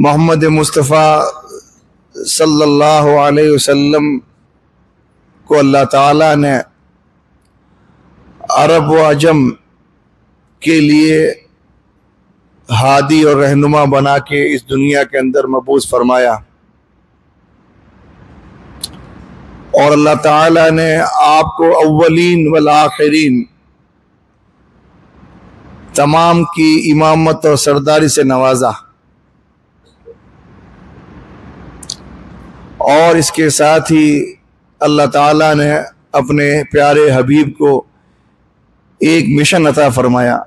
محمد مصطفیٰ صلی اللہ علیہ وسلم کو اللہ تعالیٰ نے عرب و عجم کے لیے ہادی اور رہنما بنا کے اس دنیا کے اندر مبعوث فرمایا، اور اللہ تعالیٰ نے آپ کو اولین والآخرین تمام کی امامت اور سرداری سے نوازا، اور اس کے ساتھ ہی اللہ تعالیٰ نے اپنے پیارے حبیب کو ایک مشن عطا فرمایا،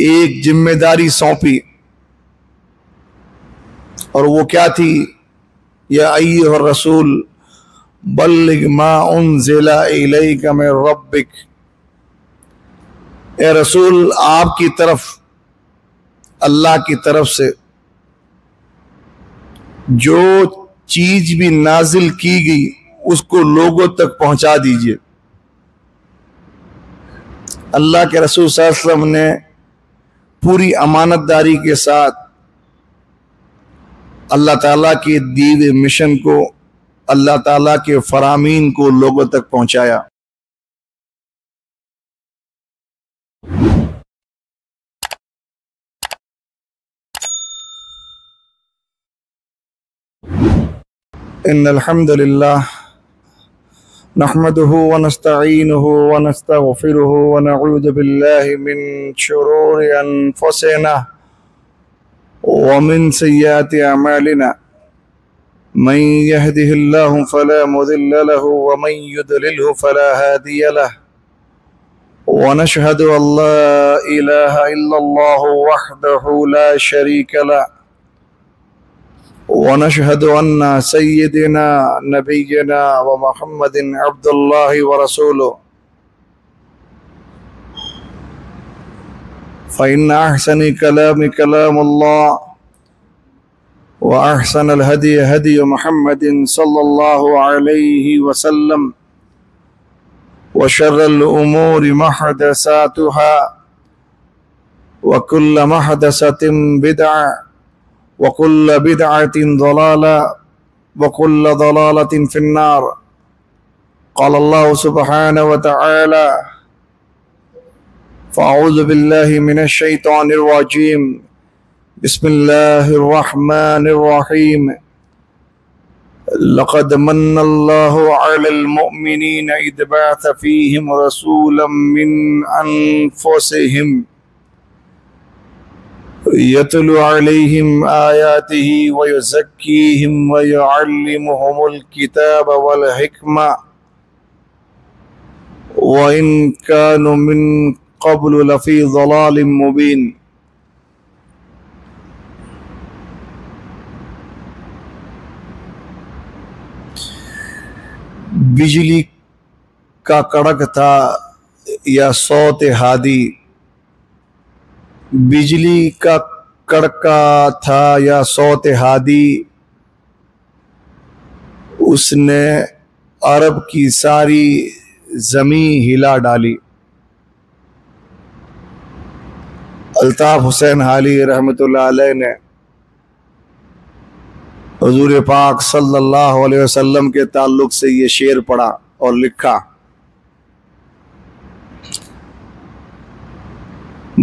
ایک ذمہ داری سونپی، اور وہ کیا تھی؟ یا ایھا الرسول بلغ ما انزل الیک من ربک، اے رسول آپ کی طرف اللہ کی طرف سے جو چیز بھی نازل کی گئی اس کو لوگوں تک پہنچا دیجئے۔ اللہ کے رسول صلی اللہ علیہ وسلم نے پوری امانت داری کے ساتھ اللہ تعالیٰ کے دیے ہوئے مشن کو، اللہ تعالیٰ کے فرامین کو لوگوں تک پہنچایا۔ ان الحمد للہ نحمده ونستعینه ونستغفره ونعوذ باللہ من شرور انفسنا ومن سیئات اعمالنا، من يهده الله فلا مضل له ومن يضلله فلا هادي له، ونشهد ان لا اله الا الله وحده لا شريك له، ونشهد ان سيدنا نبينا ومحمد عبد الله ورسوله، فإن أحسن كلام كلام الله، وأحسن الهدي هدي محمد صلى الله عليه وسلم، وشر الأمور محدثاتها، وكل محدثة بدعة، وكل بدعة ضلالة، وكل ضلالة في النار۔ قال الله سبحانه وتعالى: فأعوذ بالله من الشيطان الرجيم، بسم الله الرحمن الرحيم، لقد من الله على المؤمنين إذ بعث فيهم رسولا من أنفسهم يتلو عليهم آياته ويزكيهم ويعلمهم الكتاب والحكمة وإن كانوا من قبل لفی ضلال مبین۔ بجلی کا کڑک تھا یا صوت ہادی، بجلی کا کڑکا تھا یا صوت ہادی، اس نے عرب کی ساری زمین ہلا ڈالی۔ الطاف حسین حالی رحمۃ اللہ علیہ نے حضور پاک صلی اللہ علیہ وسلم کے تعلق سے یہ شعر پڑھا اور لکھا: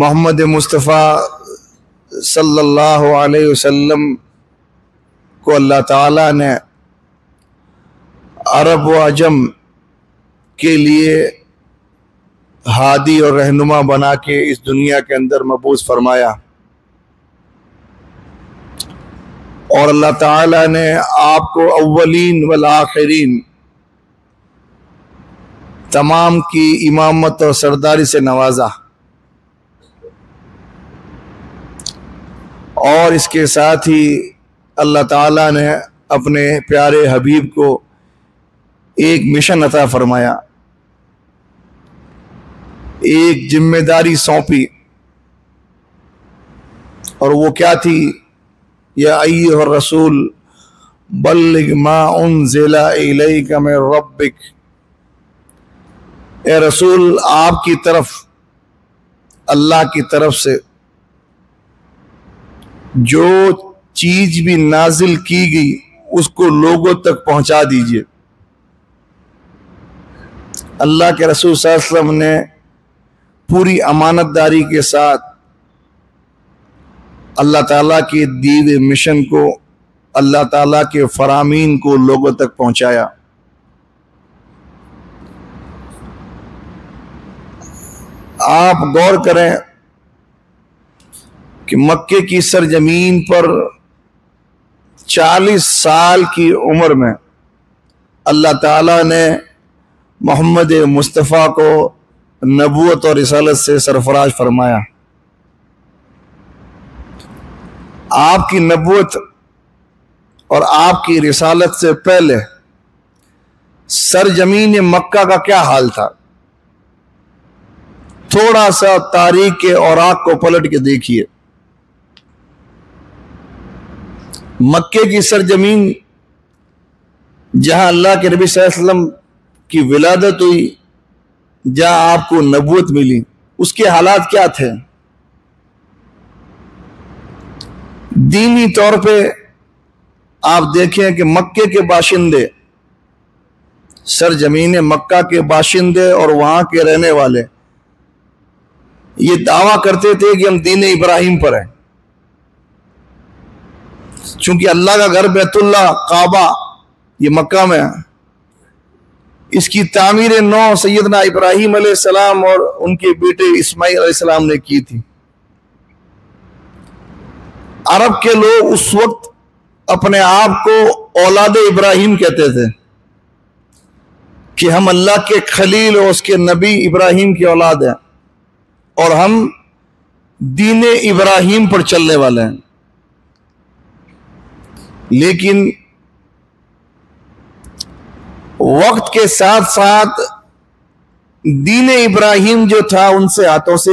محمد مصطفیٰ صلی اللہ علیہ وسلم کو اللہ تعالیٰ نے عرب و عجم کے لیے ہادی اور رہنما بنا کے اس دنیا کے اندر مبعوث فرمایا، اور اللہ تعالیٰ نے آپ کو اولین والآخرین تمام کی امامت اور سرداری سے نوازا، اور اس کے ساتھ ہی اللہ تعالیٰ نے اپنے پیارے حبیب کو ایک مشن عطا فرمایا، ایک ذمہ داری سونپی، اور وہ کیا تھی؟ یا ایھا الرسول بلغ ما انزل الیک من ربک، اے رسول آپ کی طرف اللہ کی طرف سے جو چیز بھی نازل کی گئی اس کو لوگوں تک پہنچا دیجئے۔ اللہ کے رسول صلی اللہ علیہ وسلم نے پوری امانت داری کے ساتھ اللہ تعالیٰ کے دیے ہوئے مشن کو، اللہ تعالیٰ کے فرامین کو لوگوں تک پہنچایا۔ آپ غور کریں کہ مکے کی سرزمین پر 40 سال کی عمر میں اللہ تعالیٰ نے محمد مصطفیٰ کو نبوت اور رسالت سے سرفراز فرمایا۔ آپ کی نبوت اور آپ کی رسالت سے پہلے سرزمین مکہ کا کیا حال تھا؟ تھوڑا سا تاریخ کے اوراق کو پلٹ کے دیکھیے۔ مکے کی سرزمین جہاں اللہ کے نبی صلی اللہ علیہ وسلم کی ولادت ہوئی، جہاں آپ کو نبوت ملی، اس کے حالات کیا تھے؟ دینی طور پہ آپ دیکھیں کہ مکے کے باشندے، سرزمین مکہ کے باشندے اور وہاں کے رہنے والے یہ دعویٰ کرتے تھے کہ ہم دین ابراہیم پر ہیں، چونکہ اللہ کا گھر بیت اللہ کعبہ یہ مکہ میں ہے، اس کی تعمیر نو سیدنا ابراہیم علیہ السلام اور ان کے بیٹے اسماعیل علیہ السلام نے کی تھی۔ عرب کے لوگ اس وقت اپنے آپ کو اولاد ابراہیم کہتے تھے کہ ہم اللہ کے خلیل اور اس کے نبی ابراہیم کی اولاد ہیں اور ہم دین ابراہیم پر چلنے والے ہیں۔ لیکن وقت کے ساتھ ساتھ دین ابراہیم جو تھا ان سے ہاتھوں سے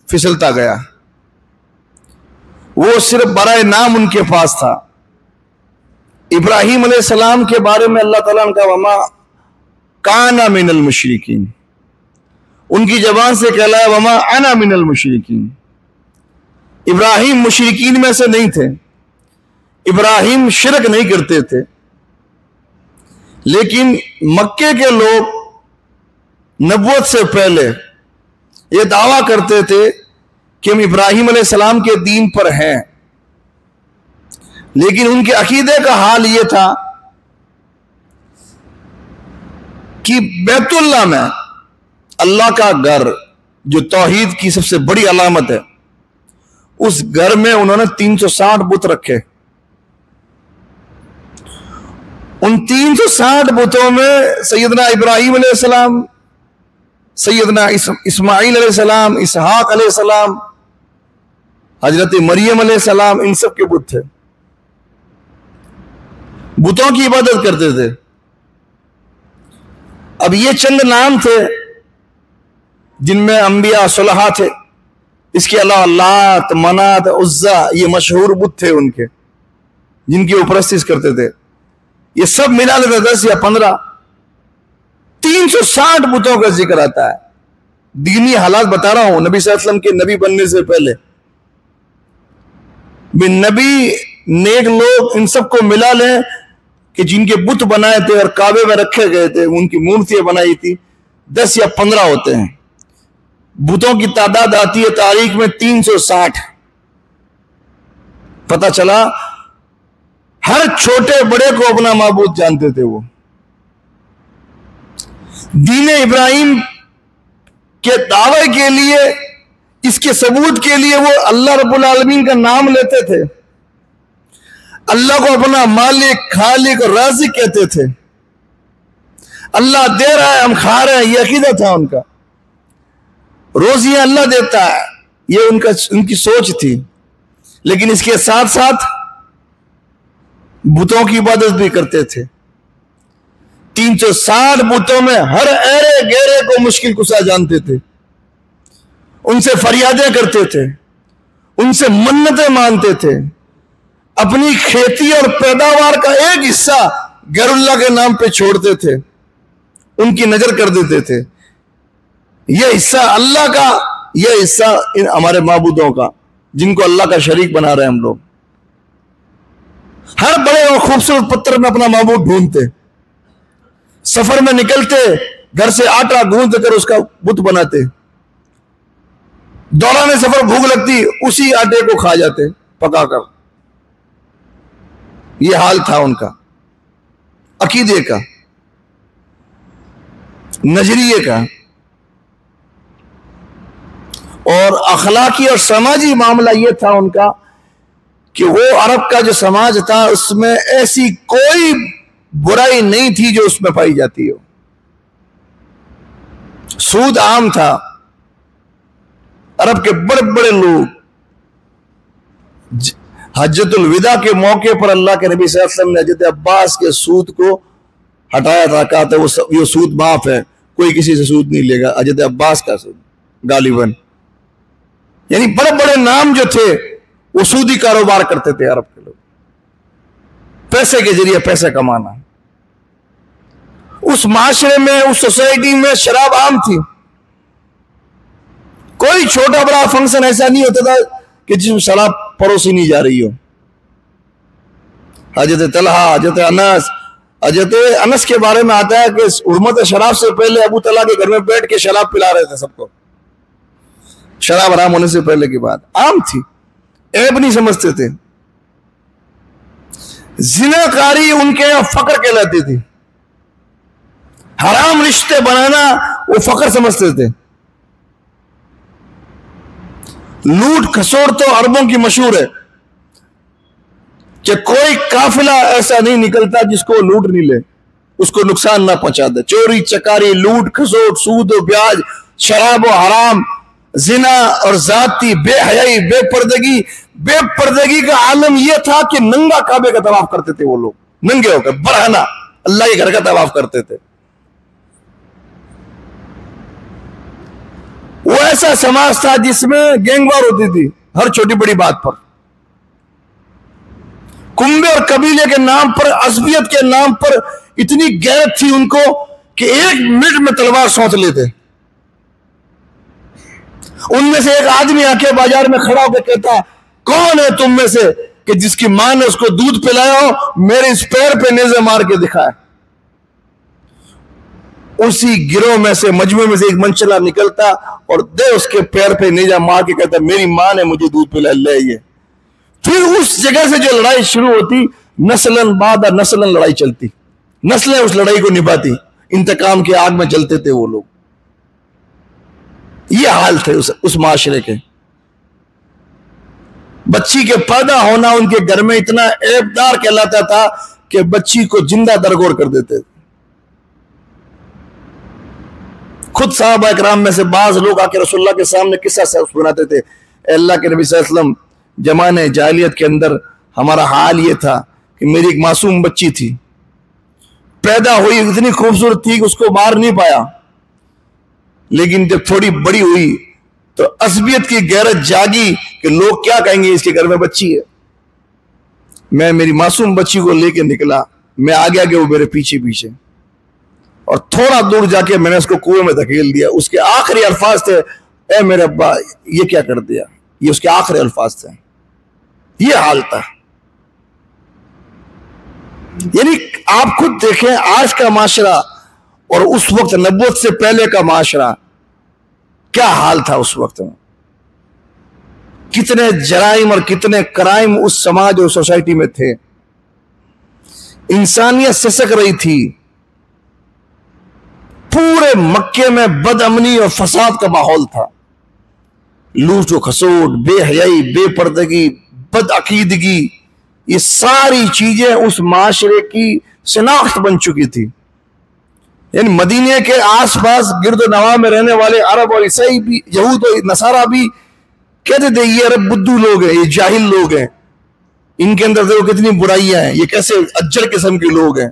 پھسلتا گیا، وہ صرف برائے نام ان کے پاس تھا۔ ابراہیم علیہ السلام کے بارے میں اللہ تعالیٰ نے کہا وما کانا من المشرکین، ان کی زبان سے کہلایا وما انا من المشرکین، ابراہیم مشرکین میں سے نہیں تھے، ابراہیم شرک نہیں کرتے تھے۔ لیکن مکے کے لوگ نبوت سے پہلے یہ دعویٰ کرتے تھے کہ ہم ابراہیم علیہ السلام کے دین پر ہیں، لیکن ان کے عقیدے کا حال یہ تھا کہ بیت اللہ میں اللہ کا گھر جو توحید کی سب سے بڑی علامت ہے، اس گھر میں انہوں نے 360 بت رکھے۔ ان 360 بتوں میں سیدنا ابراہیم علیہ السلام، سیدنا اسماعیل علیہ السلام، اسحاق علیہ السلام، حضرت مریم علیہ السلام، ان سب کے بت تھے، بتوں کی عبادت کرتے تھے۔ اب یہ چند نام تھے جن میں انبیاء صلحاء تھے، اس کے علاوہ لات، منات، عزا، یہ مشہور بت تھے ان کے جن کی وہ پرستش کرتے تھے۔ یہ سب ملا لیتے 10 یا 15، 360 بتوں کا ذکر آتا ہے۔ دینی حالات بتا رہا ہوں نبی صلی اللہ علیہ وسلم کے نبی بننے سے پہلے نبی نیک لوگ ان سب کو ملا لیں کہ جن کے بت بنائے تھے اور کعبے میں رکھے گئے تھے، ان کی مورتیاں بنائی تھی، 10 یا 15 ہوتے ہیں۔ بتوں کی تعداد آتی ہے تاریخ میں 360۔ پتہ چلا ہر چھوٹے بڑے کو اپنا معبود جانتے تھے۔ وہ دین ابراہیم کے دعوے کے لیے، اس کے ثبوت کے لیے وہ اللہ رب العالمین کا نام لیتے تھے، اللہ کو اپنا مالک، خالق اور رازق کہتے تھے۔ اللہ دے رہا ہے، ہم کھا رہے ہیں، یہ عقیدہ تھا ان کا۔ روزیاں اللہ دیتا ہے، یہ ان کی سوچ تھی۔ لیکن اس کے ساتھ ساتھ بتوں کی عبادت بھی کرتے تھے۔ 360 بتوں میں ہر ایرے گیرے کو مشکل کشا جانتے تھے، ان سے فریادیں کرتے تھے، ان سے منتیں مانتے تھے، اپنی کھیتی اور پیداوار کا ایک حصہ غیر اللہ کے نام پہ چھوڑتے تھے، ان کی نظر کر دیتے تھے یہ حصہ اللہ کا، یہ حصہ ہمارے معبودوں کا۔ جن کو اللہ کا شریک بنا رہے ہیں ہم لوگ. ہر بڑے اور خوبصورت پتھر میں اپنا معبود ڈھونڈتے, سفر میں نکلتے گھر سے آٹا گوندھ کر اس کا بت بناتے, دوران سفر بھوک لگتی اسی آٹے کو کھا جاتے پکا کر. یہ حال تھا ان کا, عقیدے کا, نظریے کا, اور اخلاقی اور سماجی معاملہ یہ تھا ان کا کہ وہ عرب کا جو سماج تھا اس میں ایسی کوئی برائی نہیں تھی جو اس میں پائی جاتی ہو. سود عام تھا. عرب کے بڑے بڑے لوگ حجۃ الوداع کے موقع پر اللہ کے نبی صلی اللہ علیہ وسلم نے حضرت عباس کے سود کو ہٹایا تھا, کہا تھا وہ سود معاف ہے, کوئی کسی سے سود نہیں لے گا. حضرت عباس کا سود غالباً, یعنی بڑے بڑے نام جو تھے وہ سودی کاروبار کرتے تھے عرب کے لوگ, پیسے کے ذریعے پیسے کمانا. اس معاشرے میں, اس سوسائٹی میں شراب عام تھی. کوئی چھوٹا بڑا فنکشن ایسا نہیں ہوتا تھا کہ جس میں شراب پروسی نہیں جا رہی ہو. حضرت طلحہ, حضرت انس کے بارے میں آتا ہے کہ حرمت شراب سے پہلے ابو طلحہ کے گھر میں بیٹھ کے شراب پلا رہے تھے سب کو. شراب حرام ہونے سے پہلے کی بات عام تھی, عیب نہیں سمجھتے تھے. زناکاری ان کے یہاں فقر کہلاتی تھی. حرام رشتے بنانا وہ فقر سمجھتے تھے. لوٹ کھسوڑ تو عربوں کی مشہور ہے کہ کوئی قافلہ ایسا نہیں نکلتا جس کو لوٹ نہیں لے, اس کو نقصان نہ پہنچا دے. چوری چکاری, لوٹ کھسوڑ, سود و بیاج, شراب و حرام, زنا اور ذاتی بے حیائی, بے پردگی. بے پردگی کا عالم یہ تھا کہ ننگا کعبے کا طواف کرتے تھے. وہ لوگ ننگے ہو کر برہنہ اللہ کے گھر کا طواف کرتے تھے. وہ ایسا سماج تھا جس میں گینگ وار ہوتی تھی ہر چھوٹی بڑی بات پر. کنبے اور قبیلے کے نام پر, عصبیت کے نام پر اتنی غیرت تھی ان کو کہ 1 منٹ میں تلوار سونت لیتے. ان میں سے ایک آدمی آ کے بازار میں کھڑا ہو کے کہتا, کون ہے تم میں سے کہ جس کی ماں نے اس کو دودھ پلایا ہو, میرے اس پیر پہ نیزے مار کے دکھائے. اسی گروہ میں سے, مجموعے میں سے ایک منچلا نکلتا اور دے اس کے پیر پہ نیزہ مار کے کہتا, میری ماں نے مجھے دودھ پلایا, لے یہ. پھر اس جگہ سے جو لڑائی شروع ہوتی, نسلن بعد نسلن لڑائی چلتی, نسلیں اس لڑائی کو نبھاتی, انتقام کے آگ میں جلتے تھے وہ لوگ. یہ حال تھے اس معاشرے کے. بچی کے پیدا ہونا ان کے گھر میں اتنا عیبدار کہلاتا تھا کہ بچی کو زندہ درگور کر دیتے. خود صحابہ اکرام میں سے بعض لوگ آ کے رسول اللہ کے سامنے قصہ سناتے تھے, اے اللہ کے نبی صلی اللہ علیہ وسلم, زمانے جاہلیت کے اندر ہمارا حال یہ تھا کہ میری ایک معصوم بچی تھی, پیدا ہوئی, اتنی خوبصورت تھی کہ اس کو مار نہیں پایا, لیکن جب تھوڑی بڑی ہوئی تو عصبیت کی غیرت جاگی کہ لوگ کیا کہیں گے, اس کے گھر میں بچی ہے. میں میری معصوم بچی کو لے کے نکلا, میں آگے آگے, وہ میرے پیچھے پیچھے, اور تھوڑا دور جا کے میں نے اس کو کنویں میں دھکیل دیا. اس کے آخری الفاظ تھے, اے میرے ابا یہ کیا کر دیا. یہ اس کے آخری الفاظ تھے. یہ حال تھا. یعنی آپ خود دیکھیں آج کا معاشرہ اور اس وقت نبوت سے پہلے کا معاشرہ کیا حال تھا. اس وقت میں کتنے جرائم اور کتنے کرائم اس سماج اور سوسائٹی میں تھے. انسانیت سسک رہی تھی. پورے مکے میں بد امنی اور فساد کا ماحول تھا. لوٹ و کھسوٹ, بے حیائی, بے پردگی, بد عقیدگی, یہ ساری چیزیں اس معاشرے کی شناخت بن چکی تھی. یعنی مدینے کے آس پاس گرد و نواح میں رہنے والے عرب اور عیسائی بھی, یہود اور نصارہ بھی کہتے تھے یہ عرب بدو لوگ ہیں, یہ جاہل لوگ ہیں, ان کے اندر دیکھو کتنی برائیاں ہیں, یہ کیسے اجڑ قسم کے لوگ ہیں.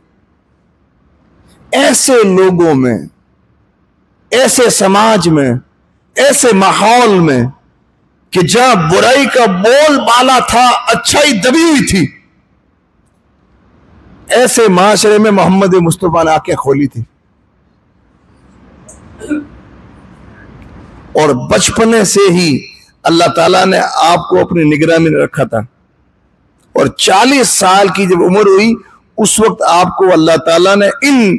ایسے لوگوں میں, ایسے سماج میں, ایسے ماحول میں کہ جہاں برائی کا بول بالا تھا, اچھائی دبی ہوئی تھی, ایسے معاشرے میں محمد مصطفیٰ نے آنکھیں کھولی تھی. اور بچپنے سے ہی اللہ تعالیٰ نے آپ کو اپنی نگرانی میں رکھا تھا، اور 40 سال کی جب عمر ہوئی اس وقت آپ کو اللہ تعالیٰ نے ان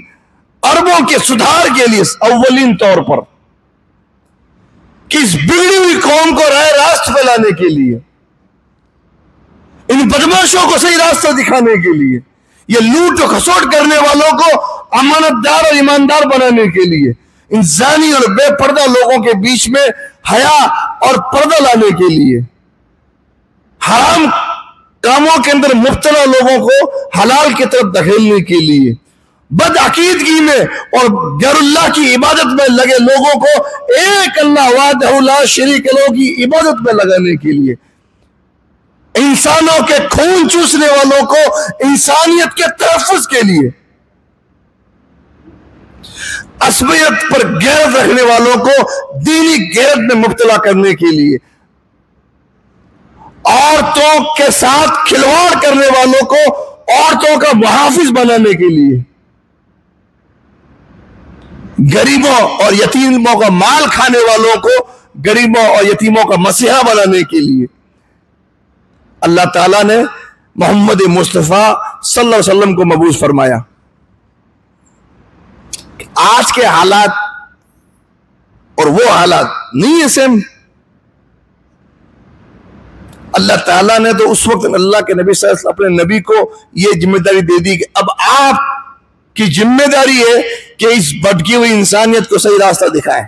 عربوں کے سدھار کے لیے اولین طور پر کس بگڑی ہوئی قوم کو راہ راست پہ لانے کے لیے، ان بدماشوں کو صحیح راستہ دکھانے کے لیے، یہ لوٹ و کھسوٹ کرنے والوں کو امانت دار اور ایماندار بنانے کے لیے، ان زانی اور بے پردہ لوگوں کے بیچ میں حیا اور پردہ لانے کے لیے، حرام کاموں کے اندر مبتلا لوگوں کو حلال کی طرف دھکیلنے کے لیے، بد عقیدگی میں اور غیر اللہ کی عبادت میں لگے لوگوں کو ایک اللہ وحدہ لا شریک لہ کی عبادت میں لگانے کے لیے، انسانوں کے خون چوسنے والوں کو انسانیت کے تحفظ کے لیے، عصبیت پر غیرت رکھنے والوں کو دینی غیرت میں مبتلا کرنے کے لیے، عورتوں کے ساتھ کھلواڑ کرنے والوں کو عورتوں کا محافظ بنانے کے لیے، غریبوں اور یتیموں کا مال کھانے والوں کو غریبوں اور یتیموں کا مسیحا بنانے کے لیے اللہ تعالیٰ نے محمد مصطفیٰ صلی اللہ علیہ وسلم کو مبعوث فرمایا۔ آج کے حالات اور وہ حالات نہیں ہے سیم۔ اللہ تعالیٰ نے تو اس وقت اللہ کے نبی صلی اللہ علیہ وسلم اپنے نبی کو یہ ذمہ داری دے دی کہ اب آپ کی ذمہ داری ہے کہ اس بھٹکی ہوئی انسانیت کو صحیح راستہ دکھائیں،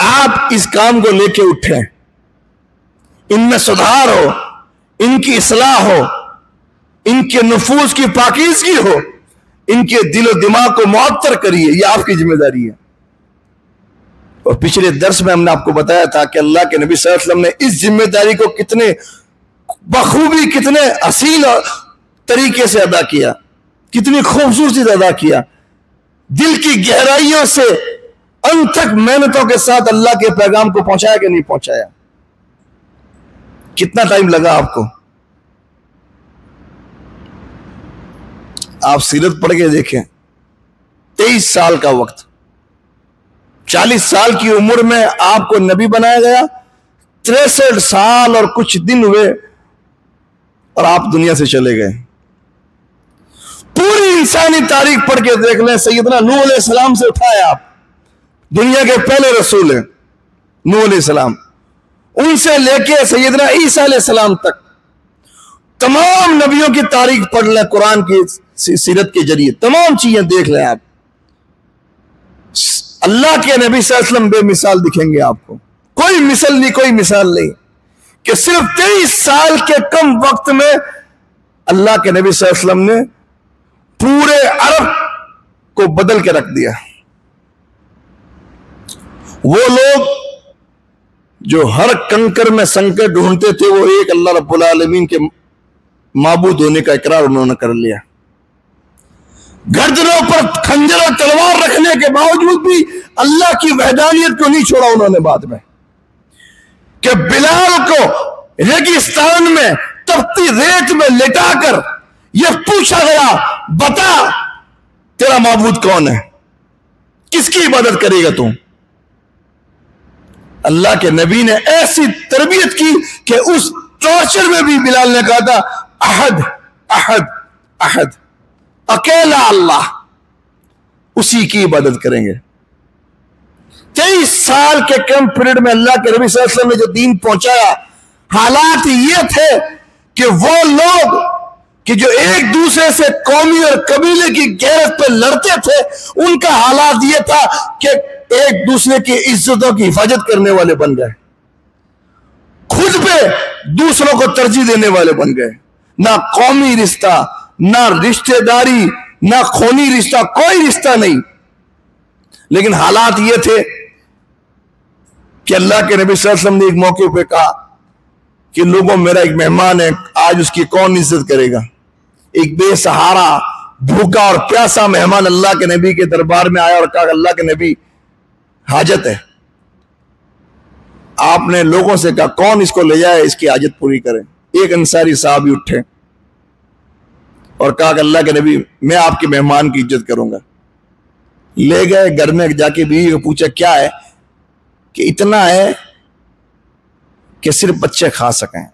آپ اس کام کو لے کے اٹھیں، ان میں سدھار ہو، ان کی اصلاح ہو، ان کے نفوس کی پاکیزگی ہو، ان کے دل و دماغ کو معطر کریے، یہ آپ کی ذمہ داری ہے۔ اور پچھلے درس میں ہم نے آپ کو بتایا تھا کہ اللہ کے نبی صلی اللہ علیہ وسلم نے اس ذمہ داری کو کتنے بخوبی، کتنے حسین طریقے سے ادا کیا، کتنی خوبصورتی سے ادا کیا، دل کی گہرائیوں سے انتھک محنتوں کے ساتھ اللہ کے پیغام کو پہنچایا کہ نہیں پہنچایا۔ کتنا ٹائم لگا آپ کو؟ آپ سیرت پڑھ کے دیکھیں، 23 سال کا وقت، 40 سال کی عمر میں آپ کو نبی بنایا گیا، 63 سال اور کچھ دن ہوئے اور آپ دنیا سے چلے گئے۔ پوری انسانی تاریخ پڑھ کے دیکھ لیں، سیدنا نوح علیہ السلام سے اٹھائے آپ، دنیا کے پہلے رسول ہیں نوح علیہ السلام، ان سے لے کے سیدنا عیسیٰ علیہ السلام تک تمام نبیوں کی تاریخ پڑھ لیں، قرآن کی سیرت کے ذریعے تمام چیزیں دیکھ لیں آپ، اللہ کے نبی صلی اللہ علیہ وسلم بے مثال دکھیں گے آپ کو، کوئی مثل نہیں، کوئی مثال نہیں، کہ صرف 23 سال کے کم وقت میں اللہ کے نبی صلی اللہ علیہ وسلم نے پورے عرب کو بدل کے رکھ دیا۔ وہ لوگ جو ہر کنکر میں سنکر ڈھونڈتے تھے، وہ ایک اللہ رب العالمین کے معبود ہونے کا اقرار انہوں نے کر لیا۔ گردنوں پر خنجر اور تلوار رکھنے کے باوجود بھی اللہ کی وحدانیت کو نہیں چھوڑا انہوں نے بعد میں، کہ بلال کو ریگستان میں تپتی ریت میں لٹا کر یہ پوچھا گیا، بتا تیرا معبود کون ہے، کس کی عبادت کرے گا تم؟ اللہ کے نبی نے ایسی تربیت کی کہ اس ٹارچر میں بھی بلال نے کہا تھا احد احد احد، اکیلا اللہ، اسی کی عبادت کریں گے۔ 23 سال کے کم پیریڈ میں اللہ کے نبی صلی اللہ علیہ وسلم نے جو دین پہنچایا، حالات یہ تھے کہ وہ لوگ کہ جو ایک دوسرے سے قومی اور قبیلے کی غیرت پہ لڑتے تھے، ان کا حالات یہ تھا کہ ایک دوسرے کی عزتوں کی حفاظت کرنے والے بن گئے، خود پہ دوسروں کو ترجیح دینے والے بن گئے، نہ قومی رشتہ، نہ رشتہ داری، نہ خونی رشتہ، کوئی رشتہ نہیں۔ لیکن حالات یہ تھے کہ اللہ کے نبی صلی اللہ علیہ وسلم نے ایک موقع پہ کہا کہ لوگوں، میرا ایک مہمان ہے، آج اس کی کون عزت کرے گا؟ ایک بے سہارا، بھوکا اور پیاسا مہمان اللہ کے نبی کے دربار میں آیا اور کہا اللہ کے نبی حاجت ہے۔ آپ نے لوگوں سے کہا کون اس کو لے جائے، اس کی حاجت پوری کرے۔ ایک انصاری صحابی اٹھے اور کہا کہ اللہ کے نبی میں آپ کے مہمان کی عزت کروں گا۔ لے گئے، گھر میں جا کے بیوی کو پوچھا کیا ہے، کہ اتنا ہے کہ صرف بچے کھا سکیں،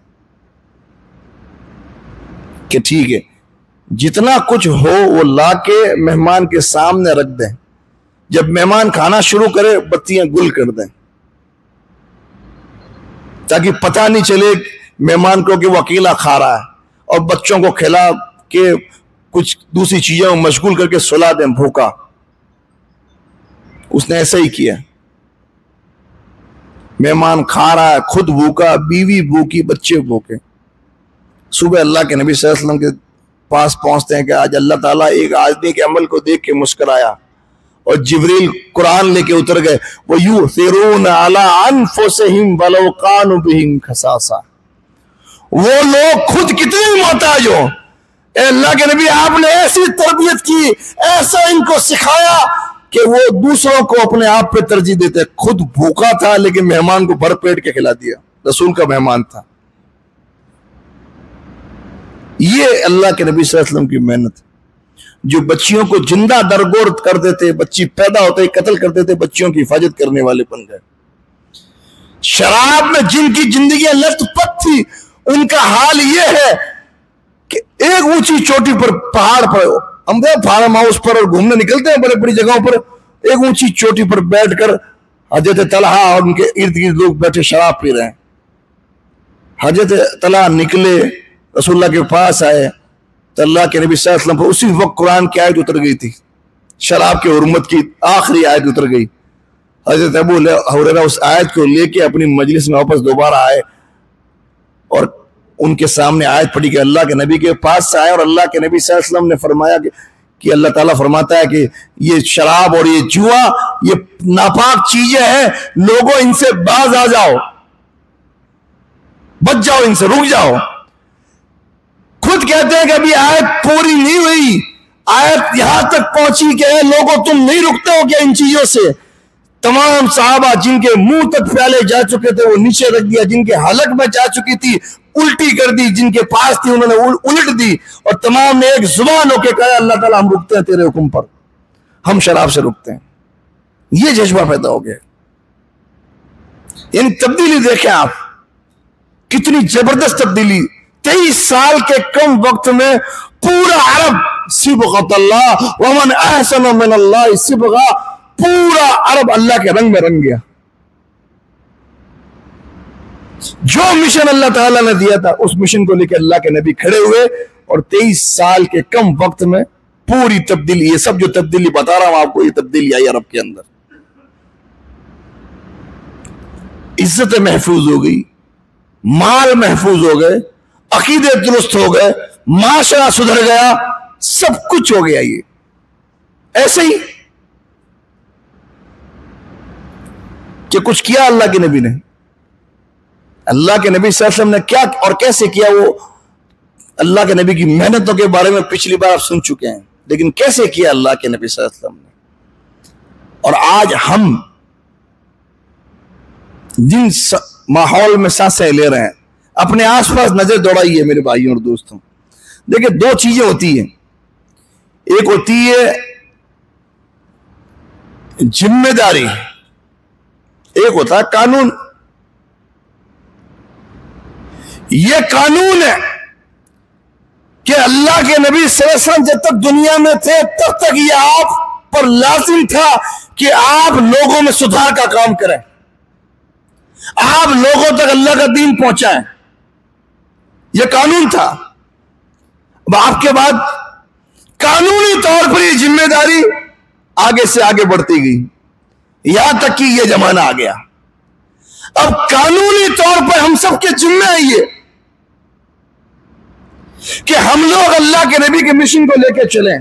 کہ ٹھیک ہے جتنا کچھ ہو وہ لا کے مہمان کے سامنے رکھ دیں، جب مہمان کھانا شروع کرے بتیاں گل کر دیں، تاکہ پتہ نہیں چلے مہمان کو کہ وہ اکیلا کھا رہا ہے، اور بچوں کو کھلا کے کچھ دوسری چیزوں میں مشغول کر کے سلا دیں بھوکا۔ اس نے ایسا ہی کیا، مہمان کھا رہا ہے، خود بھوکا، بیوی بھوکی، بچے بھوکے۔ صبح اللہ کے نبی صلی اللہ علیہ وسلم کے پاس پہنچتے ہیں کہ آج اللہ تعالیٰ ایک آدمی کے عمل کو دیکھ کے مسکرایا، اور جبریل قرآن لے کے اتر گئے، وَيُؤْثِرُونَ عَلَىٰ أَنفُسِهِمْ وَلَوْ كَانُوا بِهِمْ خَصَاصَةٌ۔ وہ لوگ خود کتنے محتاج ہو، اے اللہ کے نبی آپ نے ایسی تربیت کی، ایسا ان کو سکھایا کہ وہ دوسروں کو اپنے آپ پہ ترجیح دیتے۔ خود بھوکا تھا لیکن مہمان کو بھر پیٹ کے کھلا دیا، رسول کا مہمان تھا۔ یہ اللہ کے نبی صلی اللہ علیہ وسلم کی محنت، جو بچیوں کو زندہ درگور کر دیتے، بچی پیدا ہوتے ہی قتل کر دیتے، بچیوں کی حفاظت کرنے والے بن گئے۔ شراب میں جن کی زندگیاں لت پت تھی، ان کا حال یہ ہے کہ ایک اونچی چوٹی پر، پہاڑ پر، ہم فارم ہاؤس پر اور گھومنے نکلتے ہیں بڑے بڑی جگہوں پر، ایک اونچی چوٹی پر بیٹھ کر حضرت طلحہ اور ان کے ارد گرد لوگ بیٹھے شراب پی رہے ہیں۔ حضرت طلحہ نکلے، رسول اللہ کے پاس آئے تو اللہ کے نبی صلی اللہ علیہ وسلم پر اسی وقت قرآن کی آیت اتر گئی تھی، شراب کے حرمت کی آخری آیت اتر گئی۔ حضرت ابو ہریرہ اس آیت کو لے کے اپنی مجلس میں واپس دوبارہ آئے اور ان کے سامنے آیت پڑھی کہ اللہ کے نبی کے پاس سے آئے، اور اللہ کے نبی صلی اللہ علیہ وسلم نے فرمایا کہ اللہ تعالیٰ فرماتا ہے کہ یہ شراب اور یہ جوا یہ ناپاک چیزیں ہیں، لوگوں ان سے باز آ جاؤ، بچ جاؤ، ان سے رک جاؤ۔ خود کہتے ہیں کہ ابھی آیت پوری نہیں ہوئی، آیت یہاں تک پہنچی کہ اے لوگوں تم نہیں رکتے ہو کیا ان چیزوں سے؟ تمام صحابہ جن کے منہ تک پیالے جا چکے تھے وہ نیچے رکھ دیا، جن کے حلق میں جا چکی تھی الٹی کر دی، جن کے پاس تھی انہوں نے الٹ دی، اور تمام نے ایک زبان ہو کے کہا اللہ تعالیٰ ہم رکتے ہیں تیرے حکم پر، ہم شراب سے رکتے ہیں۔ یہ جذبہ پیدا ہو گیا، یعنی تبدیلی دیکھیں آپ، کتنی زبردست تبدیلی۔ 23 سال کے کم وقت میں پورا عرب صبغۃ اللہ ومن احسن من اللہ صبغہ، پورا عرب اللہ کے رنگ میں رنگ گیا۔ جو مشن اللہ تعالیٰ نے دیا تھا اس مشن کو لے کے اللہ کے نبی کھڑے ہوئے، اور 23 سال کے کم وقت میں پوری تبدیلی، یہ سب جو تبدیلی بتا رہا ہوں آپ کو، یہ تبدیلی آئی عرب کے اندر۔ عزت محفوظ ہو گئی، مال محفوظ ہو گئے، عقیدے درست ہو گئے، معاشرہ سدھر گیا، سب کچھ ہو گیا۔ یہ ایسے ہی کہ کچھ کیا اللہ کے نبی نے، اللہ کے نبی صلی اللہ علیہ وسلم نے کیا اور کیسے کیا، وہ اللہ کے نبی کی محنتوں کے بارے میں پچھلی بار آپ سن چکے ہیں، لیکن کیسے کیا اللہ کے نبی صلی اللہ علیہ وسلم نے۔ اور آج ہم جن ماحول میں سانسیں لے رہے ہیں، اپنے آس پاس نظر دوڑائیے میرے بھائیوں اور دوستوں۔ دیکھیں دو چیزیں ہوتی ہیں، ایک ہوتی ہے ذمہ داری، ایک ہوتا ہے قانون۔ یہ قانون ہے کہ اللہ کے نبی صلی اللہ علیہ وسلم جب تک دنیا میں تھے تب تک یہ آپ پر لازم تھا کہ آپ لوگوں میں سدھار کا کام کریں، آپ لوگوں تک اللہ کا دین پہنچائیں، یہ قانون تھا۔ اب آپ کے بعد قانونی طور پر یہ ذمہ داری آگے سے آگے بڑھتی گئی، یہاں تک کہ یہ زمانہ آ گیا۔ اب قانونی طور پر ہم سب کے ذمہ ہے یہ کہ ہم لوگ اللہ کے نبی کے مشن کو لے کے چلیں،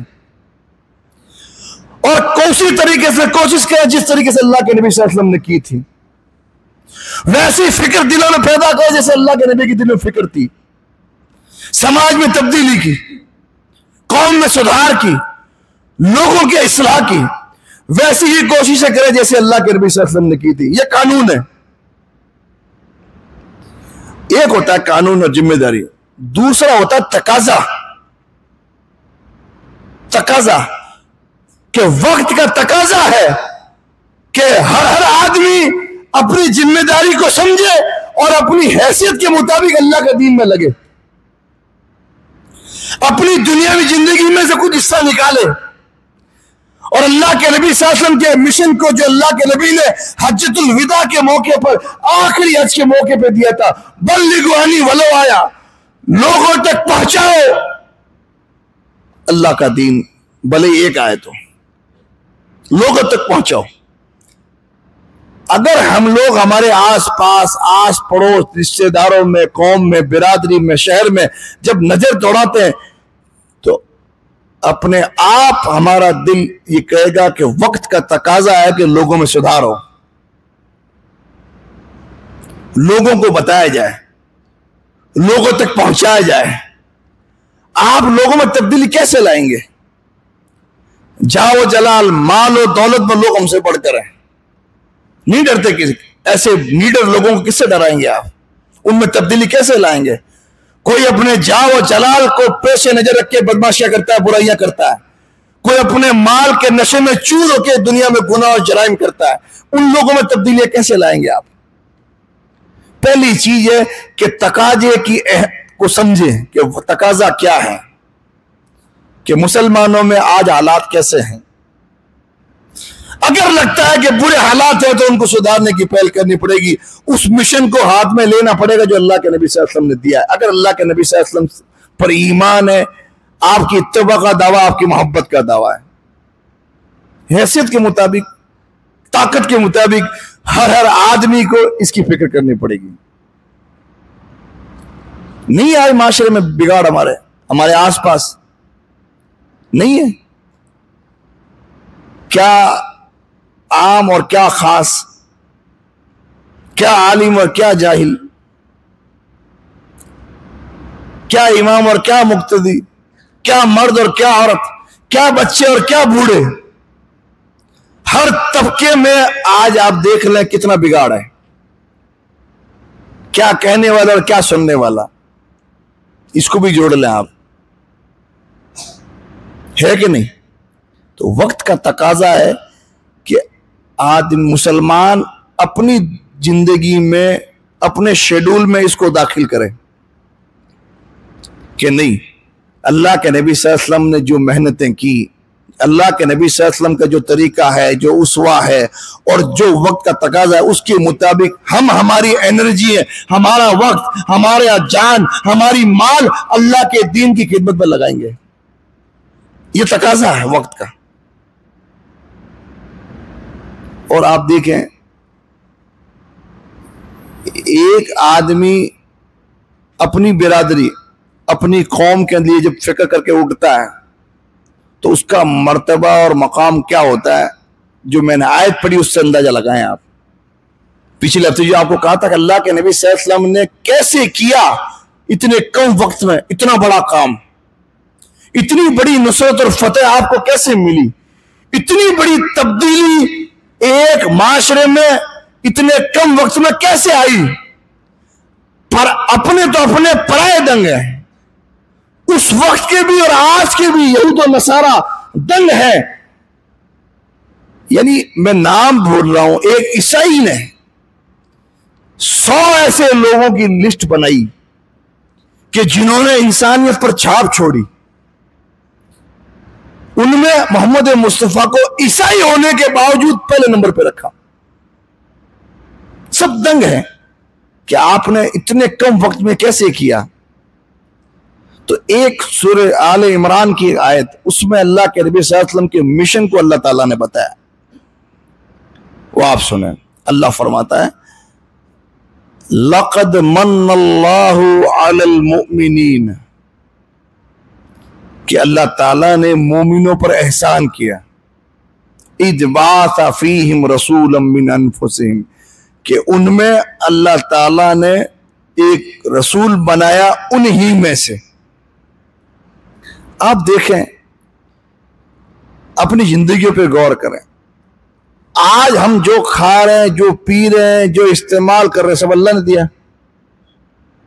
اور اسی طریقے سے کوشش کریں جس طریقے سے اللہ کے نبی صلی اللہ علیہ وسلم نے کی تھی، ویسی فکر دلوں میں پیدا کریں جیسے اللہ کے نبی کی دلوں میں فکر تھی، سماج میں تبدیلی کی، قوم میں سدھار کی، لوگوں کی اصلاح کی، ویسی ہی کوششیں کریں جیسے اللہ کے نبی صلی اللہ علیہ وسلم نے کی تھی۔ یہ قانون ہے، ایک ہوتا ہے قانون اور ذمہ داری، دوسرا ہوتا ہے تقاضا۔ تقاضا کہ وقت کا تقاضا ہے کہ ہر آدمی اپنی ذمہ داری کو سمجھے اور اپنی حیثیت کے مطابق اللہ کے دین میں لگے، اپنی دنیاوی زندگی میں سے کچھ حصہ نکالے، اور اللہ کے نبی صلی اللہ علیہ وسلم کے مشن کو جو اللہ کے نبی نے حجۃ الوداع کے موقع پر، آخری حج کے موقع پہ دیا تھا، بلغوا عنی ولو آیا، لوگوں تک پہنچاؤ اللہ کا دین، بھلے ایک آئے تو لوگوں تک پہنچاؤ۔ اگر ہم لوگ ہمارے آس پاس، آس پڑوس، رشتہ داروں میں، قوم میں، برادری میں، شہر میں جب نظر دوڑاتے ہیں تو اپنے آپ ہمارا دل یہ کہے گا کہ وقت کا تقاضا ہے کہ لوگوں میں سدھار ہو، لوگوں کو بتایا جائے، لوگوں تک پہنچایا جائے۔ آپ لوگوں میں تبدیلی کیسے لائیں گے؟ جاہ و جلال، مال و دولت میں لوگ ہم سے بڑھ کر ہیں، نہیں ڈرتے کسی، ایسے لیڈر لوگوں کو کس سے ڈرائیں گے آپ؟ ان میں تبدیلی کیسے لائیں گے؟ کوئی اپنے جاہ و جلال کو پیش نظر رکھ کے بدماشیاں کرتا ہے، برائیاں کرتا ہے، کوئی اپنے مال کے نشے میں چور ہو کے دنیا میں گناہ اور جرائم کرتا ہے، ان لوگوں میں تبدیلیاں کیسے لائیں گے آپ؟ پہلی چیز ہے کہ تقاضے کی کو سمجھیں کہ وہ تقاضا کیا ہے، کہ مسلمانوں میں آج حالات کیسے ہیں۔ اگر لگتا ہے کہ برے حالات ہیں تو ان کو سدھارنے کی پہل کرنی پڑے گی، اس مشن کو ہاتھ میں لینا پڑے گا جو اللہ کے نبی صلی اللہ علیہ وسلم نے دیا ہے۔ اگر اللہ کے نبی صلی اللہ علیہ وسلم پر ایمان ہے، آپ کی اتباع کا دعویٰ آپ کی محبت کا دعویٰ ہے، حیثیت کے مطابق، طاقت کے مطابق ہر آدمی کو اس کی فکر کرنی پڑے گی۔ نہیں آئے معاشرے میں بگاڑ، ہمارے آس پاس نہیں ہے، کیا عام اور کیا خاص، کیا عالم اور کیا جاہل، کیا امام اور کیا مقتدی، کیا مرد اور کیا عورت، کیا بچے اور کیا بوڑھے، ہر طبقے میں آج آپ دیکھ لیں کتنا بگاڑ ہے، کیا کہنے والا اور کیا سننے والا، اس کو بھی جوڑ لیں آپ، ہے کہ نہیں؟ تو وقت کا تقاضا ہے کہ آدمی مسلمان اپنی زندگی میں، اپنے شیڈول میں اس کو داخل کرے کہ نہیں، اللہ کے نبی صلی اللہ علیہ وسلم نے جو محنتیں کی، اللہ کے نبی صلی اللہ علیہ وسلم کا جو طریقہ ہے، جو اسوہ ہے اور جو وقت کا تقاضا ہے، اس کے مطابق ہم ہماری انرجی ہے، ہمارا وقت، ہمارا جان، ہماری مال اللہ کے دین کی خدمت میں لگائیں گے۔ یہ تقاضا ہے وقت کا۔ اور آپ دیکھیں ایک آدمی اپنی برادری، اپنی قوم کے لیے جب فکر کر کے اٹھتا ہے تو اس کا مرتبہ اور مقام کیا ہوتا ہے، جو میں نے آیت پڑھی اس سے اندازہ لگائیں آپ۔ پچھلے ہفتے جو آپ کو کہا تھا کہ اللہ کے نبی صلی اللہ علیہ وسلم نے کیسے کیا اتنے کم وقت میں اتنا بڑا کام، اتنی بڑی نصرت اور فتح آپ کو کیسے ملی، اتنی بڑی تبدیلی ایک معاشرے میں اتنے کم وقت میں کیسے آئی؟ پر اپنے تو اپنے پرائے دنگ ہیں، اس وقت کے بھی اور آج کے بھی یہود و نصارہ دنگ ہے۔ یعنی میں نام بھول رہا ہوں، ایک عیسائی نے 100 ایسے لوگوں کی لسٹ بنائی کہ جنہوں نے انسانیت پر چھاپ چھوڑی، ان میں محمد مصطفیٰ کو عیسائی ہونے کے باوجود پہلے نمبر پہ رکھا۔ سب دنگ ہیں کہ آپ نے اتنے کم وقت میں کیسے کیا۔ تو ایک سورہ آل عمران کی آیت، اس میں اللہ کے نبی صلی اللہ علیہ وسلم کے مشن کو اللہ تعالیٰ نے بتایا، وہ آپ سنیں۔ اللہ فرماتا ہے لَقَدْ مَنَّ اللَّهُ عَلَى الْمُؤْمِنِينَ، کہ اللہ تعالیٰ نے مومنوں پر احسان کیا، اِذْ بَعَثَ فِيهِمْ رَسُولًا مِّنْ أَنفُسِهِمْ، کہ ان میں اللہ تعالیٰ نے ایک رسول بنایا انہی میں سے۔ آپ دیکھیں، اپنی زندگیوں پہ غور کریں، آج ہم جو کھا رہے ہیں، جو پی رہے ہیں، جو استعمال کر رہے ہیں، سب اللہ نے دیا،